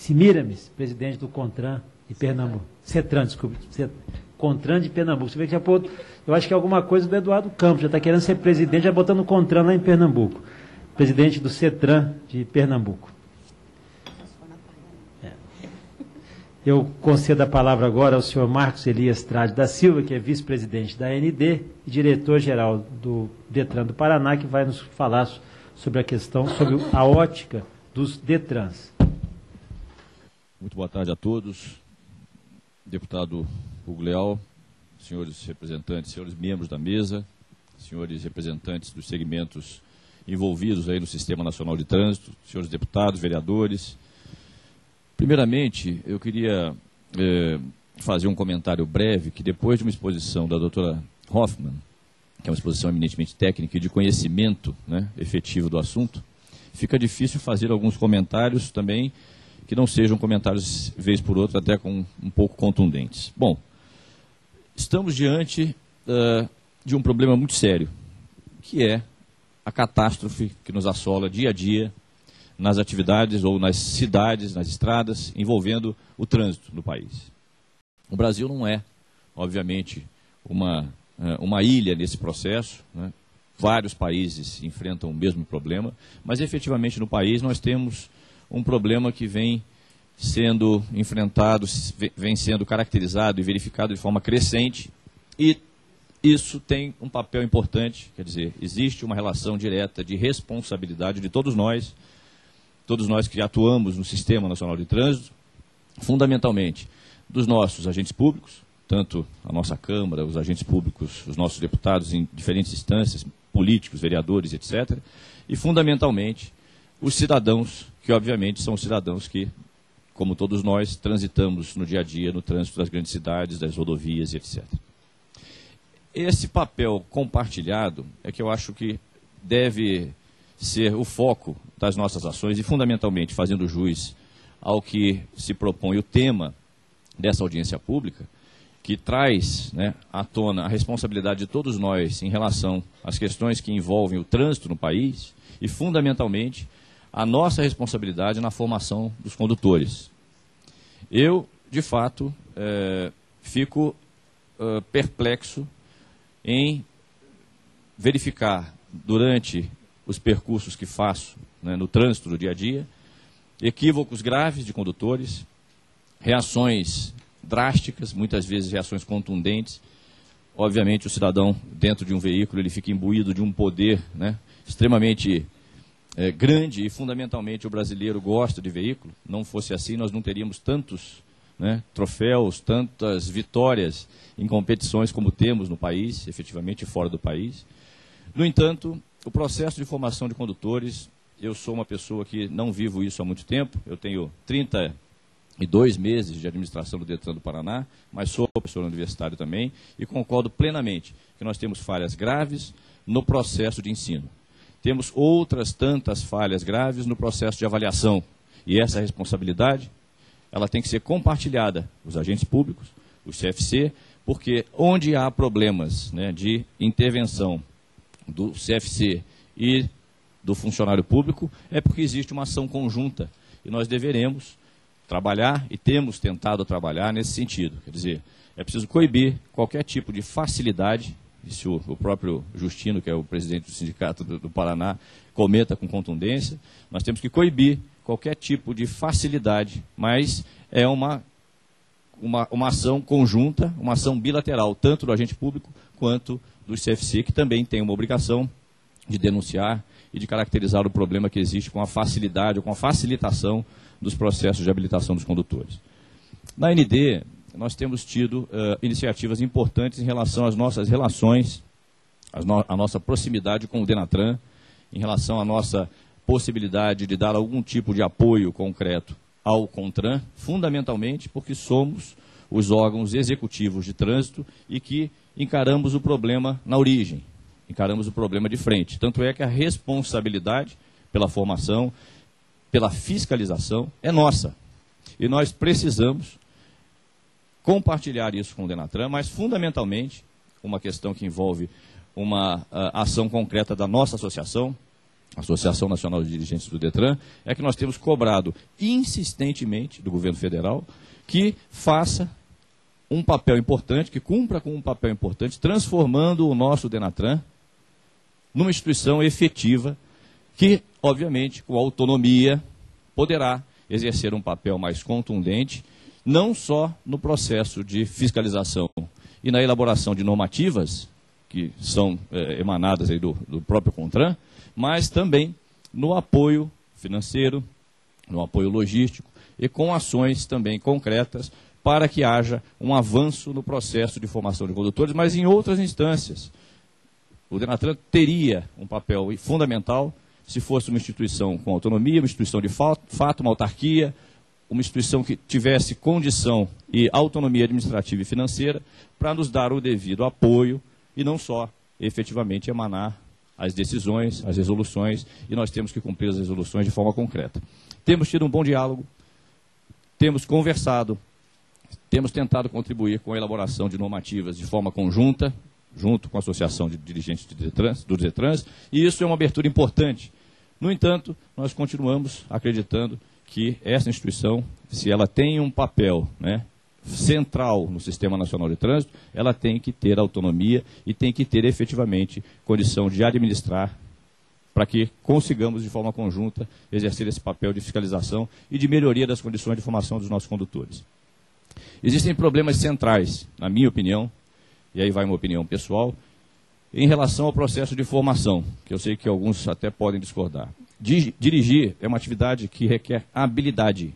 Semiramis, presidente do CONTRAN de Pernambuco. CETRAN, desculpe. CONTRAN de Pernambuco. Você vê que já pôs, eu acho que é alguma coisa do Eduardo Campos, já está querendo ser presidente, já botando o CONTRAN lá em Pernambuco. Presidente do CETRAN de Pernambuco. Eu concedo a palavra agora ao senhor Marcos Elias Trade da Silva, que é vice-presidente da AND e diretor-geral do DETRAN do Paraná, que vai nos falar sobre a questão, sobre a ótica dos DETRANs. Muito boa tarde a todos. Deputado Hugo Leal, senhores representantes, senhores membros da mesa, senhores representantes dos segmentos envolvidos aí no Sistema Nacional de Trânsito, senhores deputados, vereadores. Primeiramente, eu queria fazer um comentário breve, que depois de uma exposição da doutora Hoffmann, que é uma exposição eminentemente técnica e de conhecimento, né, efetivo do assunto, fica difícil fazer alguns comentários também que não sejam comentários, vez por outra, até um pouco contundentes. Bom, estamos diante de um problema muito sério, que é a catástrofe que nos assola dia a dia nas atividades ou nas cidades, nas estradas, envolvendo o trânsito no país. O Brasil não é, obviamente, uma ilha nesse processo, né? Vários países enfrentam o mesmo problema, mas efetivamente no país nós temos um problema que vem sendo enfrentado, vem sendo caracterizado e verificado de forma crescente, e isso tem um papel importante, quer dizer, existe uma relação direta de responsabilidade de todos nós que atuamos no Sistema Nacional de Trânsito, fundamentalmente dos nossos agentes públicos, tanto a nossa Câmara, os agentes públicos, os nossos deputados em diferentes instâncias, políticos, vereadores, etc., e fundamentalmente os cidadãos, que obviamente são os cidadãos que, como todos nós, transitamos no dia a dia, no trânsito das grandes cidades, das rodovias, etc. Esse papel compartilhado é que eu acho que deve ser o foco das nossas ações e, fundamentalmente, fazendo jus ao que se propõe o tema dessa audiência pública, que traz, né, à tona a responsabilidade de todos nós em relação às questões que envolvem o trânsito no país e, fundamentalmente, a nossa responsabilidade na formação dos condutores. Eu, de fato, fico perplexo em verificar durante os percursos que faço, né, no trânsito do dia a dia, equívocos graves de condutores, reações drásticas, muitas vezes reações contundentes. Obviamente o cidadão dentro de um veículo ele fica imbuído de um poder, né, extremamente grande, e fundamentalmente o brasileiro gosta de veículo. Não fosse assim, nós não teríamos tantos, né, troféus, tantas vitórias em competições como temos no país, efetivamente fora do país. No entanto, o processo de formação de condutores, eu sou uma pessoa que não vivo isso há muito tempo, eu tenho 32 meses de administração do DETRAN do Paraná, mas sou professor universitário também, e concordo plenamente que nós temos falhas graves no processo de ensino. Temos outras tantas falhas graves no processo de avaliação, e essa responsabilidade ela tem que ser compartilhada, os agentes públicos, o CFC, porque onde há problemas, né, de intervenção do CFC e do funcionário público, é porque existe uma ação conjunta, e nós deveremos trabalhar, e temos tentado trabalhar nesse sentido. Quer dizer, é preciso coibir qualquer tipo de facilidade, isso o próprio Justino, que é o presidente do Sindicato do Paraná, comenta com contundência. Nós temos que coibir qualquer tipo de facilidade, mas é uma ação conjunta, uma ação bilateral, tanto do agente público quanto do CFC, que também tem uma obrigação de denunciar e de caracterizar o problema que existe com a facilidade ou com a facilitação dos processos de habilitação dos condutores. Na AND, nós temos tido iniciativas importantes em relação às nossas relações, à nossa proximidade com o DENATRAN, em relação à nossa possibilidade de dar algum tipo de apoio concreto ao CONTRAN, fundamentalmente porque somos os órgãos executivos de trânsito e que encaramos o problema na origem, encaramos o problema de frente. Tanto é que a responsabilidade pela formação, pela fiscalização, é nossa. E nós precisamos compartilhar isso com o DENATRAN, mas fundamentalmente, uma questão que envolve uma ação concreta da nossa associação, Associação Nacional de Dirigentes do DETRAN, é que nós temos cobrado insistentemente do governo federal que faça um papel importante, que cumpra com um papel importante, transformando o nosso DENATRAN numa instituição efetiva que, obviamente, com autonomia, poderá exercer um papel mais contundente, não só no processo de fiscalização e na elaboração de normativas, que são emanadas aí do próprio CONTRAN, mas também no apoio financeiro, no apoio logístico e com ações também concretas para que haja um avanço no processo de formação de condutores, mas em outras instâncias. O DENATRAN teria um papel fundamental se fosse uma instituição com autonomia, uma instituição de fato, uma autarquia, uma instituição que tivesse condição e autonomia administrativa e financeira para nos dar o devido apoio e não só efetivamente emanar as decisões, as resoluções, e nós temos que cumprir as resoluções de forma concreta. Temos tido um bom diálogo, temos conversado, temos tentado contribuir com a elaboração de normativas de forma conjunta, junto com a Associação de Dirigentes do DETRANS, e isso é uma abertura importante. No entanto, nós continuamos acreditando que essa instituição, se ela tem um papel central no Sistema Nacional de Trânsito, ela tem que ter autonomia e tem que ter efetivamente condição de administrar para que consigamos, de forma conjunta, exercer esse papel de fiscalização e de melhoria das condições de formação dos nossos condutores. Existem problemas centrais, na minha opinião, e aí vai uma opinião pessoal, em relação ao processo de formação, que eu sei que alguns até podem discordar. Dirigir é uma atividade que requer habilidade.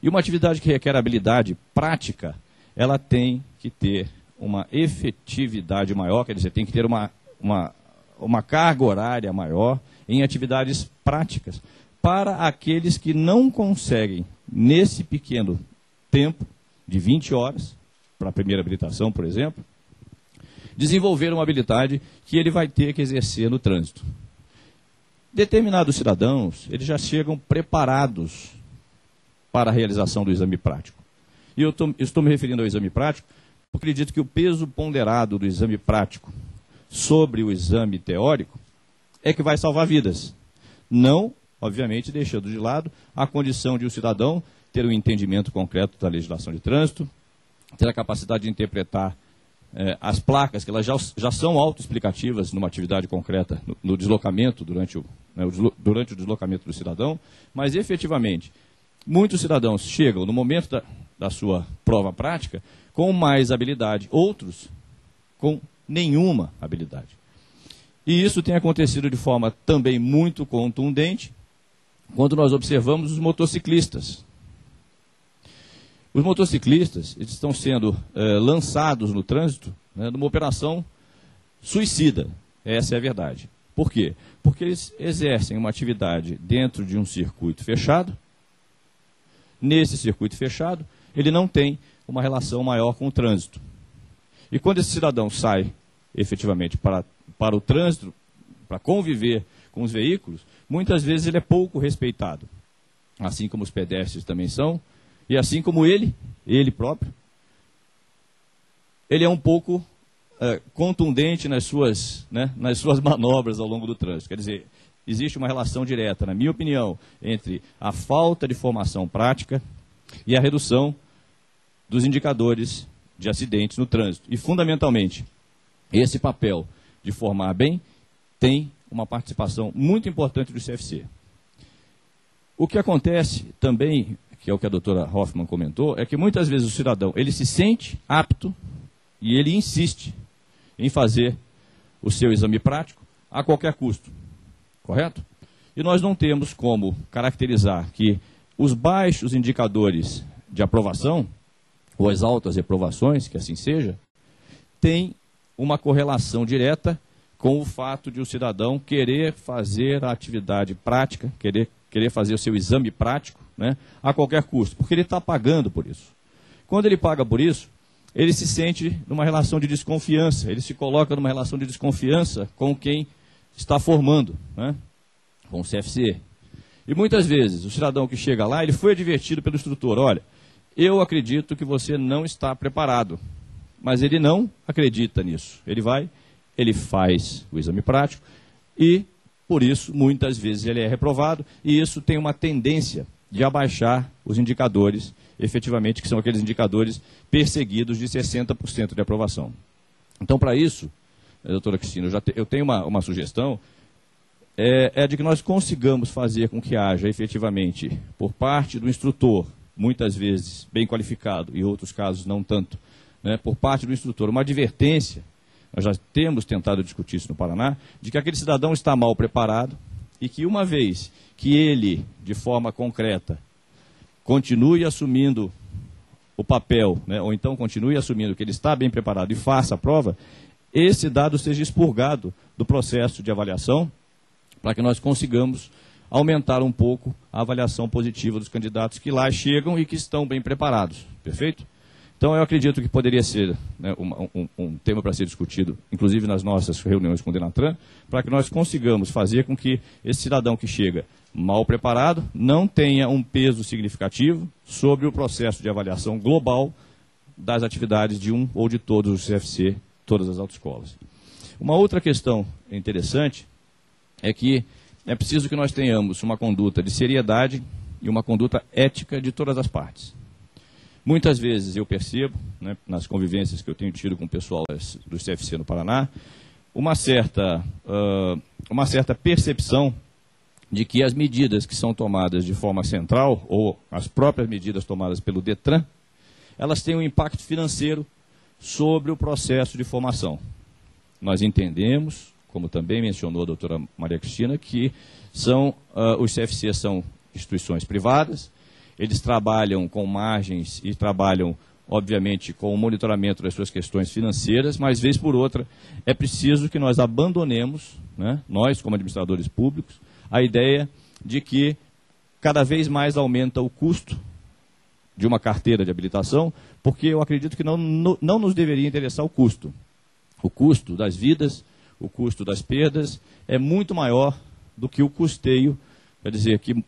E uma atividade que requer habilidade prática, ela tem que ter uma efetividade maior, quer dizer, tem que ter uma carga horária maior em atividades práticas, para aqueles que não conseguem, nesse pequeno tempo, de 20 horas, para a primeira habilitação, por exemplo, desenvolver uma habilidade que ele vai ter que exercer no trânsito. Determinados cidadãos, eles já chegam preparados para a realização do exame prático. E eu estou me referindo ao exame prático porque acredito que o peso ponderado do exame prático sobre o exame teórico é que vai salvar vidas. Não, obviamente, deixando de lado a condição de o cidadão ter um entendimento concreto da legislação de trânsito, ter a capacidade de interpretar as placas, que elas já são autoexplicativas numa atividade concreta, no deslocamento, durante o deslocamento do cidadão, mas efetivamente, muitos cidadãos chegam no momento da sua prova prática com mais habilidade, outros com nenhuma habilidade. E isso tem acontecido de forma também muito contundente quando nós observamos os motociclistas. Os motociclistas eles estão sendo lançados no trânsito numa operação suicida. Essa é a verdade. Por quê? Porque eles exercem uma atividade dentro de um circuito fechado. Nesse circuito fechado, ele não tem uma relação maior com o trânsito. E quando esse cidadão sai efetivamente para o trânsito, para conviver com os veículos, muitas vezes ele é pouco respeitado. Assim como os pedestres também são, e assim como ele próprio, ele é um pouco contundente nas suas manobras ao longo do trânsito. Quer dizer, existe uma relação direta, na minha opinião, entre a falta de formação prática e a redução dos indicadores de acidentes no trânsito. E, fundamentalmente, esse papel de formar bem tem uma participação muito importante do CFC. O que acontece também, que é o que a doutora Hoffmann comentou, é que muitas vezes o cidadão ele se sente apto e ele insiste em fazer o seu exame prático a qualquer custo. Correto? E nós não temos como caracterizar que os baixos indicadores de aprovação, ou as altas reprovações, que assim seja, têm uma correlação direta com o fato de o cidadão querer fazer a atividade prática, querer fazer o seu exame prático, a qualquer custo, porque ele está pagando por isso. Quando ele paga por isso, ele se sente numa relação de desconfiança, ele se coloca numa relação de desconfiança com quem está formando, com o CFC. E muitas vezes, o cidadão que chega lá, ele foi advertido pelo instrutor, olha, eu acredito que você não está preparado, mas ele não acredita nisso. Ele vai, ele faz o exame prático e, por isso, muitas vezes ele é reprovado, e isso tem uma tendência de abaixar os indicadores, efetivamente, que são aqueles indicadores perseguidos de 60% de aprovação. Então, para isso, doutora Cristina, eu tenho uma sugestão, é de que nós consigamos fazer com que haja, efetivamente, por parte do instrutor, muitas vezes bem qualificado, e em outros casos não tanto, né, por parte do instrutor, uma advertência. Nós já temos tentado discutir isso no Paraná, de que aquele cidadão está mal preparado e que uma vez que ele, de forma concreta, continue assumindo o papel, né, ou então continue assumindo que ele está bem preparado e faça a prova, esse dado seja expurgado do processo de avaliação, para que nós consigamos aumentar um pouco a avaliação positiva dos candidatos que lá chegam e que estão bem preparados. Perfeito? Então, eu acredito que poderia ser, né, um tema para ser discutido, inclusive nas nossas reuniões com o Denatran, para que nós consigamos fazer com que esse cidadão que chega mal preparado não tenha um peso significativo sobre o processo de avaliação global das atividades de um ou de todos os CFC, todas as autoescolas. Uma outra questão interessante é que é preciso que nós tenhamos uma conduta de seriedade e uma conduta ética de todas as partes. Muitas vezes eu percebo, né, nas convivências que eu tenho tido com o pessoal do CFC no Paraná, uma certa percepção de que as medidas que são tomadas de forma central, ou as próprias medidas tomadas pelo DETRAN, elas têm um impacto financeiro sobre o processo de formação. Nós entendemos, como também mencionou a doutora Maria Cristina, que os CFC são instituições privadas, eles trabalham com margens e trabalham, obviamente, com o monitoramento das suas questões financeiras, mas, vez por outra, é preciso que nós abandonemos, né, nós, como administradores públicos, a ideia de que cada vez mais aumenta o custo de uma carteira de habilitação, porque eu acredito que não nos deveria interessar o custo. O custo das vidas, o custo das perdas é muito maior do que o custeio, quer dizer, que,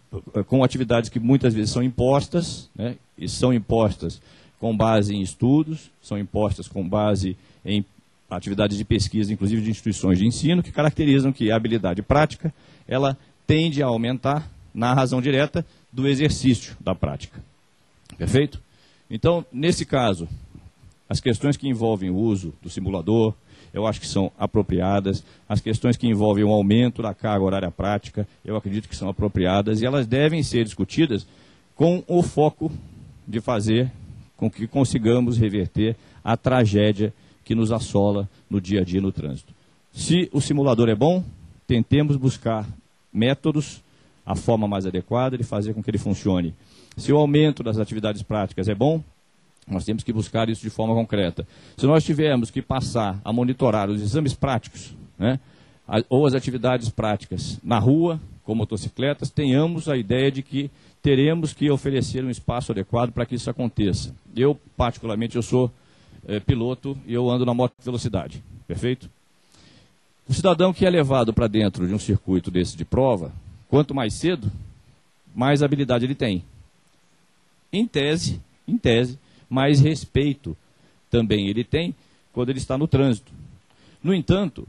com atividades que muitas vezes são impostas, né, e são impostas com base em estudos, são impostas com base em atividades de pesquisa, inclusive de instituições de ensino, que caracterizam que a habilidade prática, ela tende a aumentar na razão direta do exercício da prática. Perfeito? Então, nesse caso, as questões que envolvem o uso do simulador, eu acho que são apropriadas. As questões que envolvem o aumento da carga horária prática, eu acredito que são apropriadas, e elas devem ser discutidas com o foco de fazer com que consigamos reverter a tragédia que nos assola no dia a dia no trânsito. Se o simulador é bom, tentemos buscar métodos, a forma mais adequada de fazer com que ele funcione. Se o aumento das atividades práticas é bom, nós temos que buscar isso de forma concreta. Se nós tivermos que passar a monitorar os exames práticos, né, ou as atividades práticas na rua, com motocicletas, tenhamos a ideia de que teremos que oferecer um espaço adequado para que isso aconteça. Eu, particularmente, eu sou piloto e eu ando na moto de velocidade. Perfeito? O cidadão que é levado para dentro de um circuito desse de prova, quanto mais cedo, mais habilidade ele tem. Em tese, mais respeito também ele tem quando ele está no trânsito. No entanto,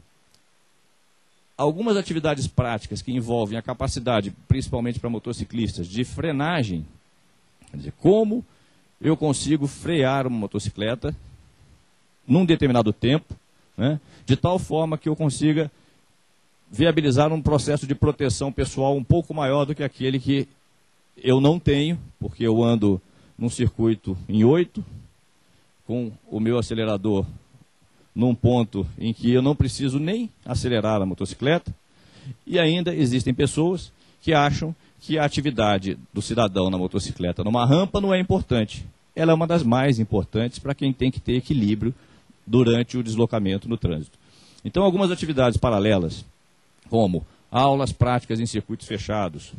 algumas atividades práticas que envolvem a capacidade, principalmente para motociclistas, de frenagem, quer dizer, como eu consigo frear uma motocicleta num determinado tempo, né, de tal forma que eu consiga viabilizar um processo de proteção pessoal um pouco maior do que aquele que eu não tenho, porque eu ando num circuito em 8, com o meu acelerador num ponto em que eu não preciso nem acelerar a motocicleta, e ainda existem pessoas que acham que a atividade do cidadão na motocicleta numa rampa não é importante. Ela é uma das mais importantes para quem tem que ter equilíbrio durante o deslocamento no trânsito. Então, algumas atividades paralelas, como aulas práticas em circuitos fechados,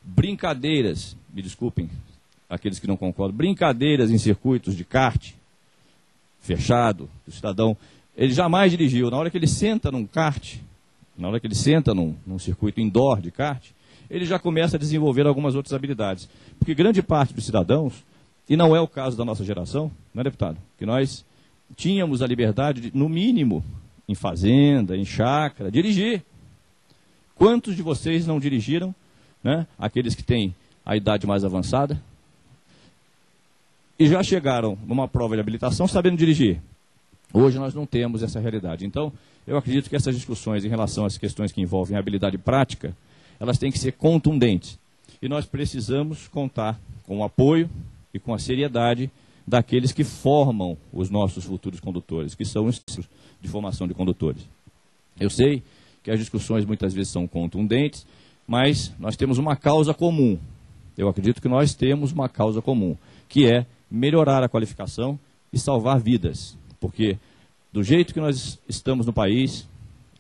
brincadeiras, me desculpem, aqueles que não concordam, brincadeiras em circuitos de kart fechado, o cidadão, ele jamais dirigiu. Na hora que ele senta num kart, na hora que ele senta num circuito indoor de kart, ele já começa a desenvolver algumas outras habilidades. Porque grande parte dos cidadãos, e não é o caso da nossa geração, não é, deputado? Que nós tínhamos a liberdade de, no mínimo, em fazenda, em chácara, dirigir. Quantos de vocês não dirigiram, né? Aqueles que têm a idade mais avançada, e já chegaram numa prova de habilitação sabendo dirigir? Hoje nós não temos essa realidade. Então, eu acredito que essas discussões em relação às questões que envolvem habilidade prática, elas têm que ser contundentes. E nós precisamos contar com o apoio e com a seriedade daqueles que formam os nossos futuros condutores, que são os institutos de formação de condutores. Eu sei que as discussões muitas vezes são contundentes, mas nós temos uma causa comum. Eu acredito que nós temos uma causa comum, que é melhorar a qualificação e salvar vidas. Porque do jeito que nós estamos no país,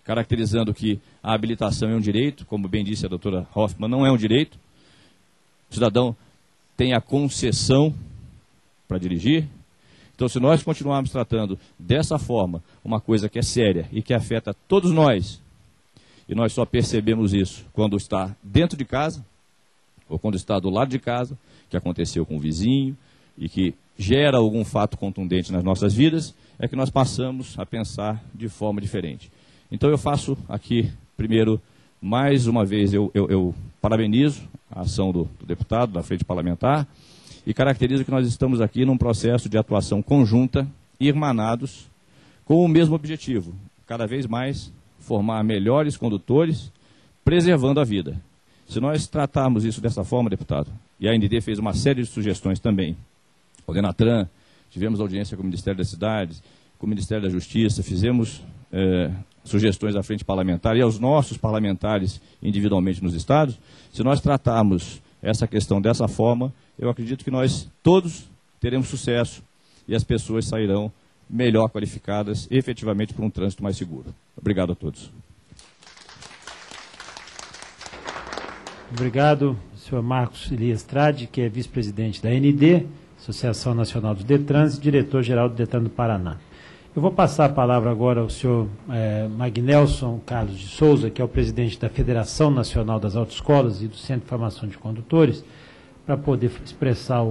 caracterizando que a habilitação é um direito, como bem disse a doutora Hoffmann, não é um direito. O cidadão tem a concessão para dirigir. Então, se nós continuarmos tratando dessa forma, uma coisa que é séria e que afeta todos nós, e nós só percebemos isso quando está dentro de casa, ou quando está do lado de casa, que aconteceu com o vizinho, e que gera algum fato contundente nas nossas vidas, é que nós passamos a pensar de forma diferente. Então eu faço aqui, primeiro, mais uma vez, eu parabenizo a ação do deputado, da Frente Parlamentar, e caracterizo que nós estamos aqui num processo de atuação conjunta, irmanados, com o mesmo objetivo, cada vez mais formar melhores condutores, preservando a vida. Se nós tratarmos isso dessa forma, deputado, e a AND fez uma série de sugestões também, o Denatran, tivemos audiência com o Ministério das Cidades, com o Ministério da Justiça, fizemos sugestões à Frente Parlamentar e aos nossos parlamentares individualmente nos estados. Se nós tratarmos essa questão dessa forma, eu acredito que nós todos teremos sucesso e as pessoas sairão melhor qualificadas efetivamente para um trânsito mais seguro. Obrigado a todos. Obrigado, senhor Marcos Elias Trade, que é vice-presidente da AND, Associação Nacional dos Detrans, e diretor-geral do Detran do Paraná. Eu vou passar a palavra agora ao senhor Magnelson Carlos de Souza, que é o presidente da Federação Nacional das Autoescolas e do Centro de Formação de Condutores, para poder expressar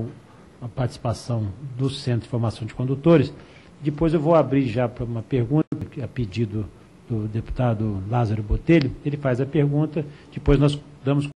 a participação do Centro de Formação de Condutores. Depois eu vou abrir já para uma pergunta, a pedido do deputado Lázaro Botelho. Ele faz a pergunta, depois nós damos